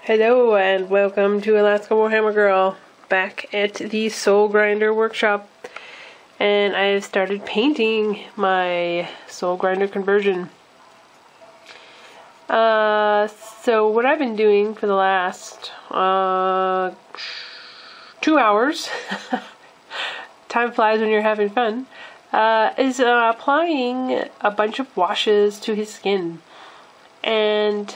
Hello and welcome to Alaska Warhammer Girl, back at the Soul Grinder workshop, and I have started painting my Soul Grinder conversion. So what I've been doing for the last 2 hours, time flies when you're having fun, is applying a bunch of washes to his skin. And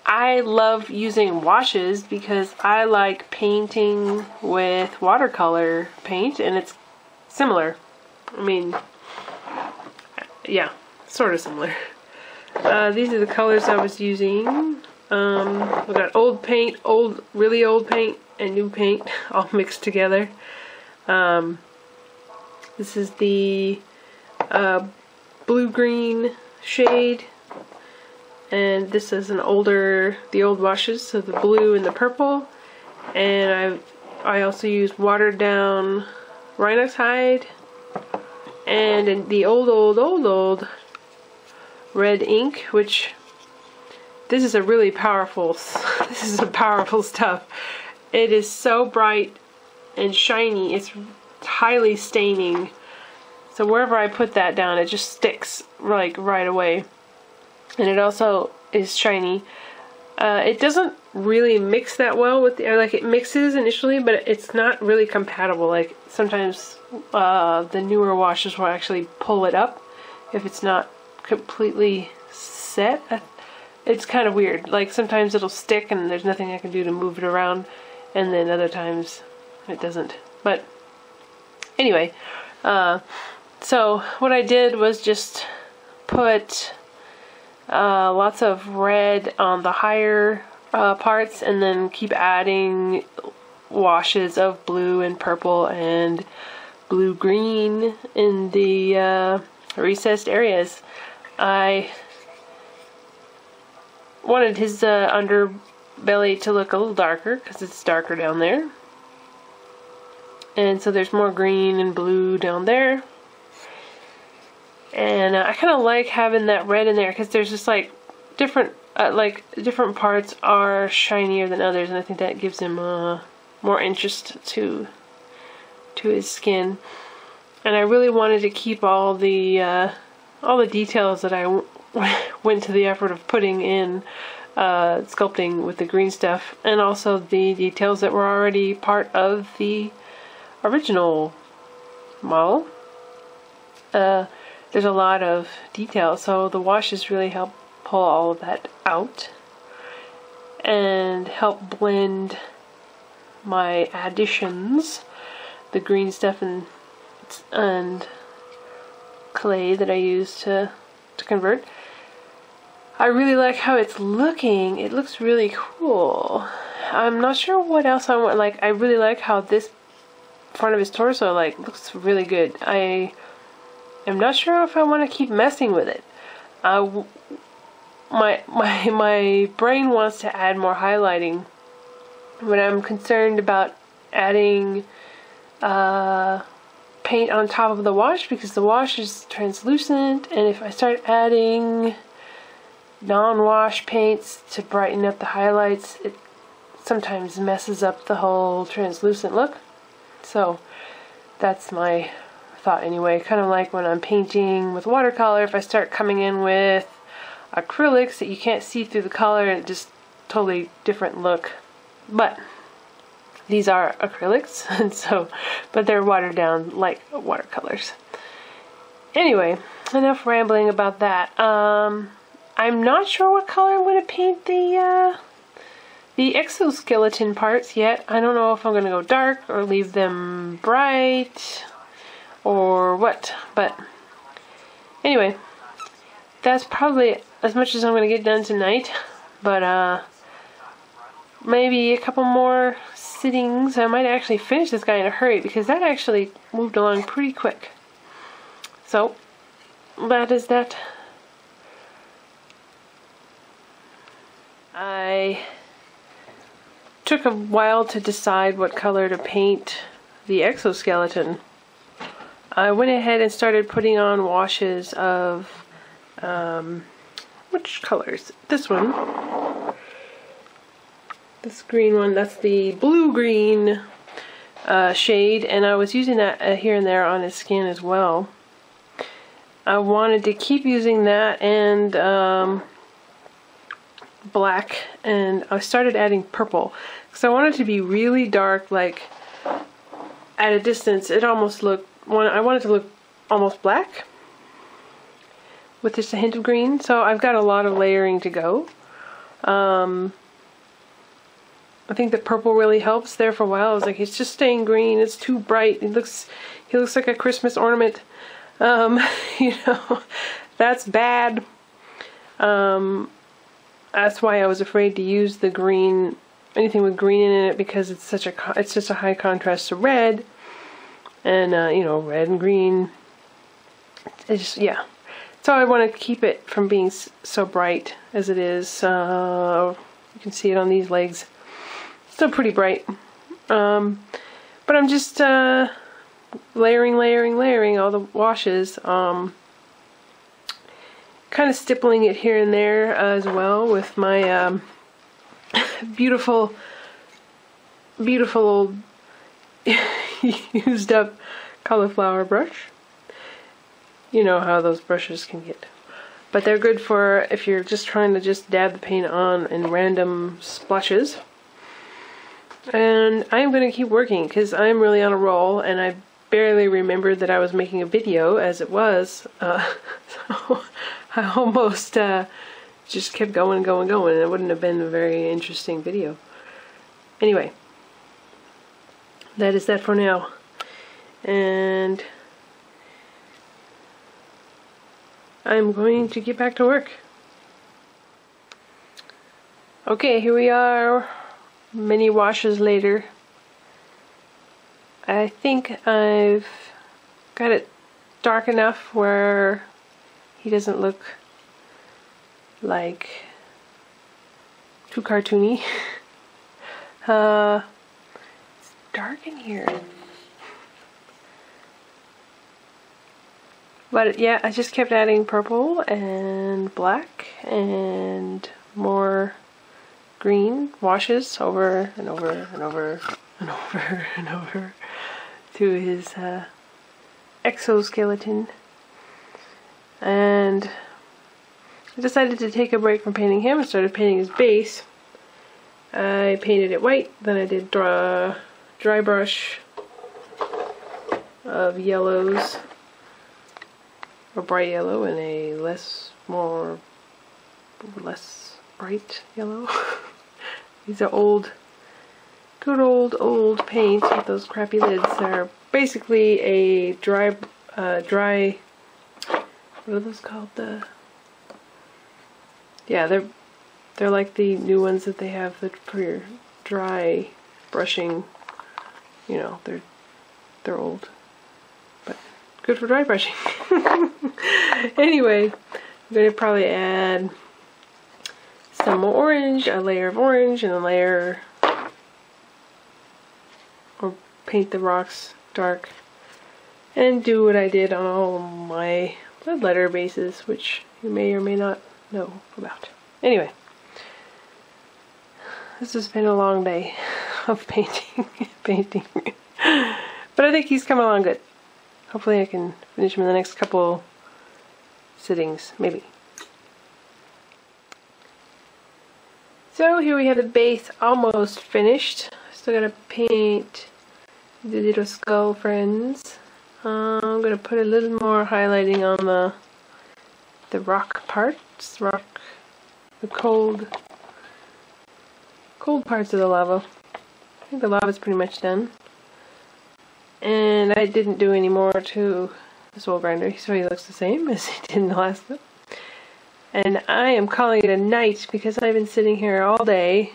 I love using washes because I like painting with watercolor paint, and it's similar. I mean, yeah, sort of similar. These are the colors I was using. We got old paint, really old paint, and new paint all mixed together. This is the blue-green shade. And this is the old washes, so the blue and the purple. And I also use watered down rhinox hide. And in the old red ink, which this is a really powerful, this is a powerful stuff. It is so bright and shiny, it's highly staining. So wherever I put that down, it just sticks like right away. And it also is shiny. It doesn't really mix that well with like it mixes initially, but it's not really compatible. Like sometimes the newer washes will actually pull it up if it's not completely set. It's kind of weird. Like sometimes it'll stick and there's nothing I can do to move it around, and then other times it doesn't. But anyway, so what I did was just put lots of red on the higher parts, and then keep adding washes of blue and purple and blue-green in the recessed areas. I wanted his underbelly to look a little darker because it's darker down there, and so there's more green and blue down there. And I kind of like having that red in there because there's just like different parts are shinier than others, and I think that gives him more interest to his skin. And I really wanted to keep all the details that I went to the effort of putting in sculpting with the green stuff, and also the details that were already part of the original model. There's a lot of detail, so the washes really help pull all of that out and help blend my additions, the green stuff and clay that I use to convert. I really like how it's looking. It looks really cool. I'm not sure what else I want. Like, I really like how this front of his torso looks really good. I'm not sure if I want to keep messing with it. My brain wants to add more highlighting, but I'm concerned about adding paint on top of the wash because the wash is translucent, and if I start adding non-wash paints to brighten up the highlights, it sometimes messes up the whole translucent look. So that's my thought anyway. Kind of like when I'm painting with watercolor, if I start coming in with acrylics that you can't see through the color, it's just totally different look. But these are acrylics, and so, but they're watered down like watercolors. Anyway, enough rambling about that. I'm not sure what color I'm going to paint the exoskeleton parts yet. I don't know if I'm going to go dark or leave them bright or what, but anyway, that's probably as much as I'm going to get done tonight. But maybe a couple more sittings. I might actually finish this guy in a hurry because that actually moved along pretty quick. So that is that. I took a while to decide what color to paint the exoskeleton. I went ahead and started putting on washes of which colors? This one. This green one, that's the blue-green shade, and I was using that here and there on his skin as well. I wanted to keep using that and black, and I started adding purple because I wanted it to be really dark, like at a distance it almost looked, I wanted it to look almost black with just a hint of green. So I've got a lot of layering to go. I think the purple really helps. There for a while I was like, it's just staying green, it's too bright, he looks like a Christmas ornament. You know, that's bad. That's why I was afraid to use the green, anything with green in it, because it's just a high contrast to red, and you know, red and green. It's just, yeah. So I want to keep it from being so bright as it is. You can see it on these legs. Still pretty bright. But I'm just layering all the washes. Kind of stippling it here and there as well with my beautiful old used up cauliflower brush. You know how those brushes can get. But they're good for if you're just trying to just dab the paint on in random splashes. And I'm going to keep working because I'm really on a roll, and I barely remembered that I was making a video as it was. So I almost just kept going, and it wouldn't have been a very interesting video. Anyway, that is that for now. And I'm going to get back to work. Okay, here we are, many washes later. I think I've got it dark enough where he doesn't look like too cartoony. It's dark in here. But yeah, I just kept adding purple and black and more green washes over and over and over and over and over to his exoskeleton. And I decided to take a break from painting him and started painting his base. I painted it white, then I did dry brush of yellows, a bright yellow and a less bright yellow. These are old, good old paints with those crappy lids. They're basically a dry, what are those called? Yeah, they're like the new ones that they have for your dry brushing. You know, they're old, but good for dry brushing. Anyway, I'm gonna probably add some more orange, a layer of orange, and a layer, or paint the rocks dark, and do what I did on all my blood letter bases, which you may or may not know about. Anyway, this has been a long day of painting. But I think he's coming along good. Hopefully I can finish him in the next couple sittings, maybe. So here we have the base almost finished. Still gotta paint the little skull friends. I'm gonna put a little more highlighting on the rock parts, the cold parts of the lava. I think the lava's pretty much done. And I didn't do any more to the soul grinder, so he looks the same as he did in the last clip. And I am calling it a night because I've been sitting here all day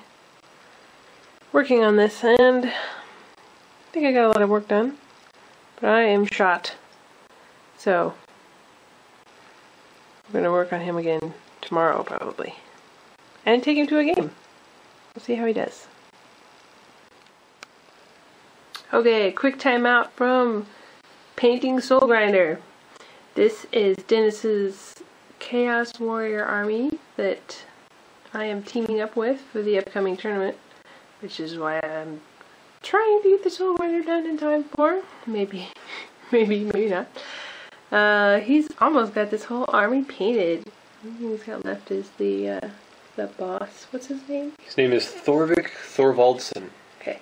working on this, and I think I got a lot of work done, but I am shot. So I'm going to work on him again tomorrow probably, and take him to a game. We'll see how he does. Okay, quick timeout from painting Soul Grinder. This is Dennis's Chaos Warrior army that I am teaming up with for the upcoming tournament. which is why I'm trying to get this whole rider done in time for maybe not. He's almost got this whole army painted. The only thing he's got left is the boss. What's his name? His name is Thorvik Thorvaldsson. Okay,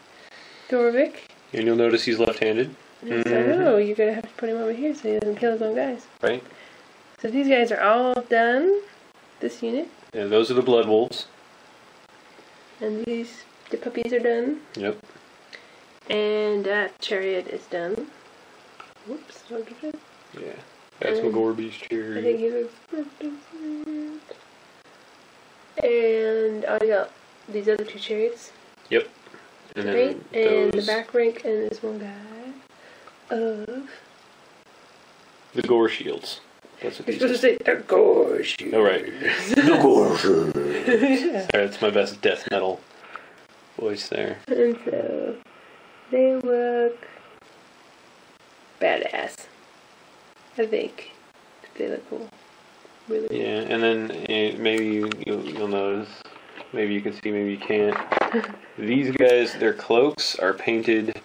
Thorvik. And you'll notice he's left-handed. Yes, I know. You're gonna have to put him over here so he doesn't kill his own guys. Right. So these guys are all done. This unit. Yeah, those are the blood wolves. And the puppies are done. Yep. And that chariot is done. Whoops, don't do that. Yeah. That's Magorby's chariot. I think he looks different. And I got these other two chariots. Yep. And then Right? And the back rank and this one guy of the gore shields. That's what you're these supposed to say the gore shields. Oh, right. The gore shields. Sorry, that's my best death metal voice there. And so they look badass. I think they look cool. Really. Yeah, and then maybe you'll notice. Maybe you can see, maybe you can't. These guys, their cloaks are painted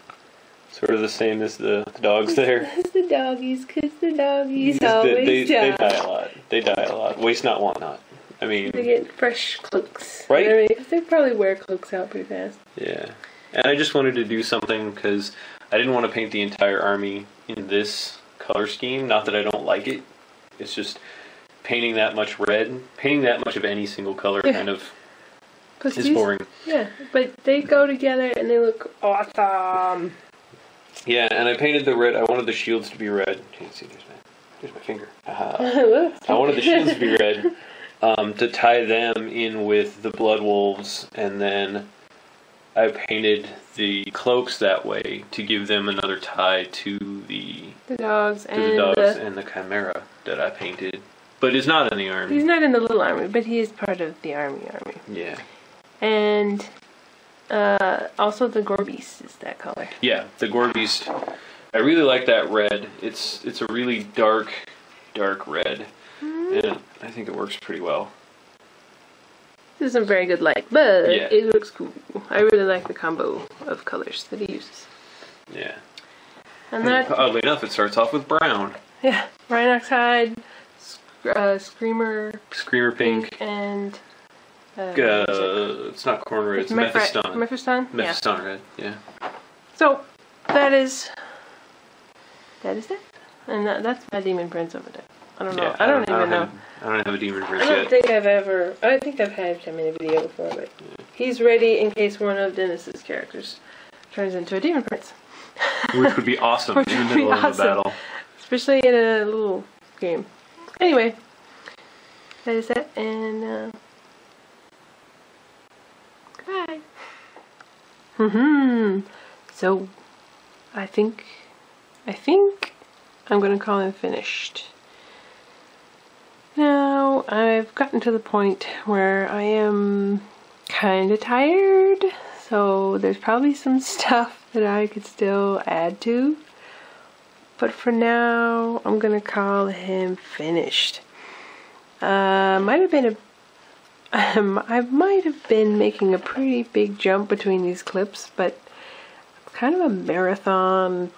sort of the same as the dogs there. It's the doggies, because the doggies They always die a lot. They die a lot. Waste not, want not. I mean... They get fresh cloaks. Right? You know what I mean? 'Cause they probably wear cloaks out pretty fast. Yeah. And I just wanted to do something because I didn't want to paint the entire army in this color scheme. Not that I don't like it. It's just painting that much red, painting that much of any single color kind of is boring. Yeah, but they go together and they look awesome. Yeah, and I painted the red. I wanted the shields to be red. Can't see, there's my finger. I wanted the shields to be red to tie them in with the blood wolves, and then I painted the cloaks that way to give them another tie to the dogs and the chimera that I painted. But he's not in the army. He's not in the little army, but he is part of the army. Yeah. And also the gore beast is that color. Yeah, the gore beast. I really like that red. It's a really dark red, and I think it works pretty well. This isn't very good light, but yeah. It looks cool. I really like the combo of colors that he uses. Yeah. And that, oddly enough, it starts off with brown. Yeah, Rhinox hide, Screamer pink, and it's not corn red, it's Mephiston. Mephiston red, yeah. So that is that. And that's my demon prince over there. I don't know. Yeah, I don't even know. I don't have a demon prince I yet. don't think I've had him in a video before, but he's ready in case one of Dennis's characters turns into a demon prince. Which would be awesome in the middle of a battle. Especially in a little game. Anyway, that is it, and goodbye. So, I think I'm gonna call him finished. Now, I've gotten to the point where I am kinda tired, so there's probably some stuff that I could still add to. But for now, I'm gonna call him finished. I might have been making a pretty big jump between these clips, but kind of a marathon,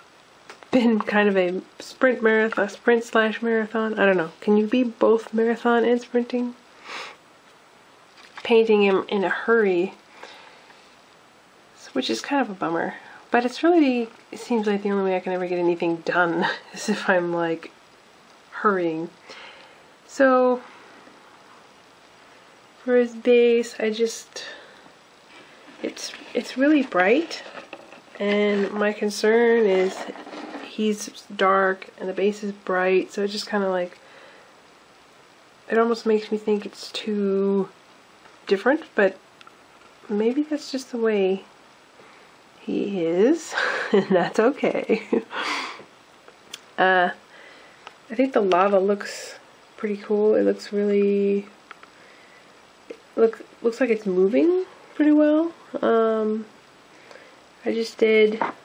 been kind of a sprint/marathon. I don't know. Can you be both marathon and sprinting? Painting him in a hurry, which is kind of a bummer. But it seems like the only way I can ever get anything done is if I'm like hurrying. So for his base, it's really bright, and my concern is he's dark and the base is bright, so it just kind of like, it almost makes me think it's too different, but maybe that's just the way he is, and that's okay. I think the lava looks pretty cool. It looks really looks like it's moving pretty well. I just did lots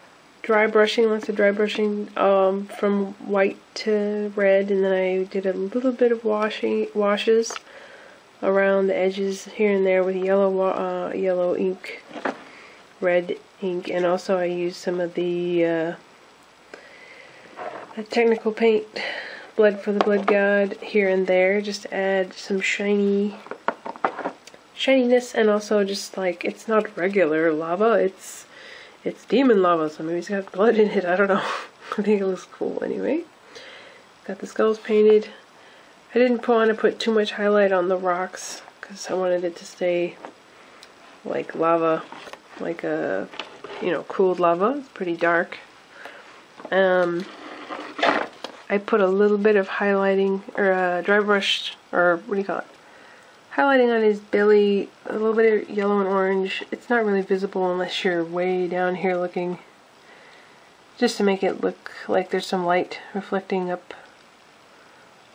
of dry brushing from white to red, and then I did a little bit of washes around the edges here and there with yellow ink. red ink, and also I used some of the technical paint, Blood for the Blood God, here and there, just to add some shininess, and also just like, it's not regular lava, it's demon lava, so maybe it's got blood in it, I don't know. I think it looks cool anyway. Got the skulls painted. I didn't want to put too much highlight on the rocks because I wanted it to stay like lava, like a, you know, cooled lava. It's pretty dark. I put a little bit of highlighting, or dry brushed, or what do you call it? Highlighting on his belly, a little bit of yellow and orange. It's not really visible unless you're way down here looking, just to make it look like there's some light reflecting up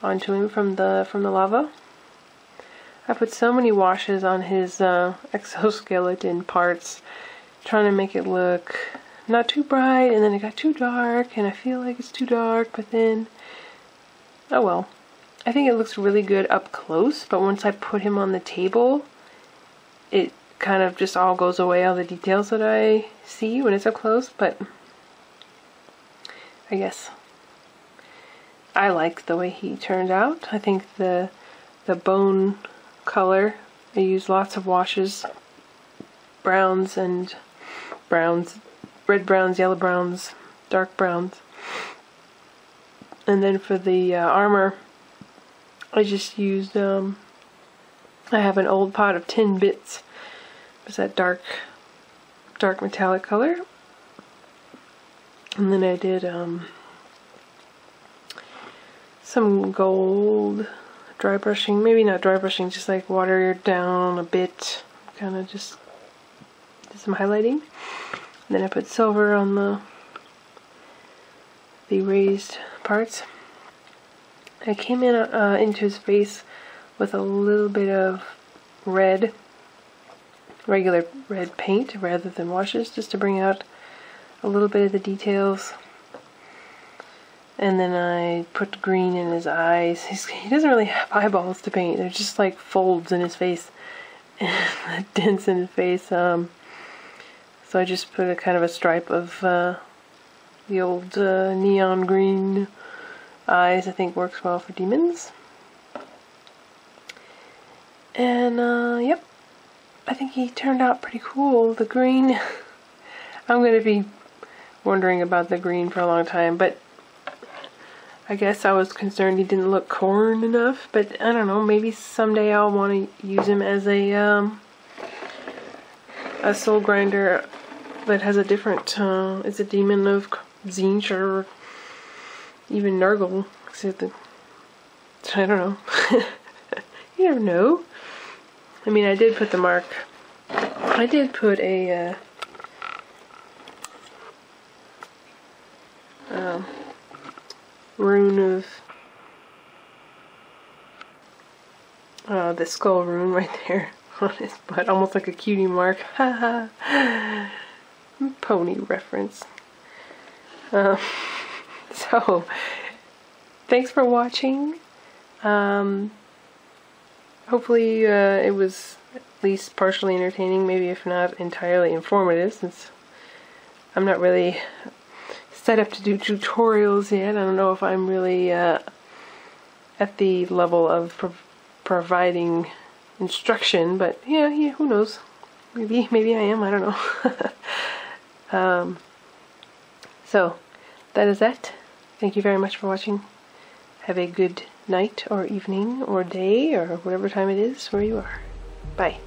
onto him from the lava. I put so many washes on his exoskeleton parts, trying to make it look not too bright, and then it got too dark, and I feel like it's too dark, but then, oh well. I think it looks really good up close, but once I put him on the table, it kind of just all goes away, all the details that I see when it's up close, but I guess I like the way he turned out. I think the bone color, I used lots of washes, browns and browns, red browns, yellow browns, dark browns. And then for the armor, I just used, I have an old pot of tin bits. It's that dark metallic color. And then I did some gold dry brushing, maybe not dry brushing, just like water down a bit, kind of just did some highlighting. And then I put silver on the raised parts. I came in into his face with a little bit of red, regular red paint rather than washes, just to bring out a little bit of the details. And then I put green in his eyes. He doesn't really have eyeballs to paint. They're just like folds in his face, and dents in his face. So I just put a kind of a stripe of the old neon green eyes. I think works well for demons. And yep, I think he turned out pretty cool. The green, I'm going to be wondering about the green for a long time, but I guess I was concerned he didn't look corn enough, but I don't know, maybe someday I'll want to use him as a soul grinder that has a different, it's a demon of Zinch or even Nurgle. I don't know. You never know. I mean, I did put the mark. I did put a rune of the skull rune right there on his butt, almost like a cutie mark. Haha. Pony reference. So, thanks for watching. Hopefully it was at least partially entertaining, maybe if not entirely informative, since I'm not really set up to do tutorials yet. I don't know if I'm really at the level of providing instruction, but yeah, who knows? Maybe I am, I don't know. So, that is that. Thank you very much for watching. Have a good night or evening or day or whatever time it is where you are. Bye.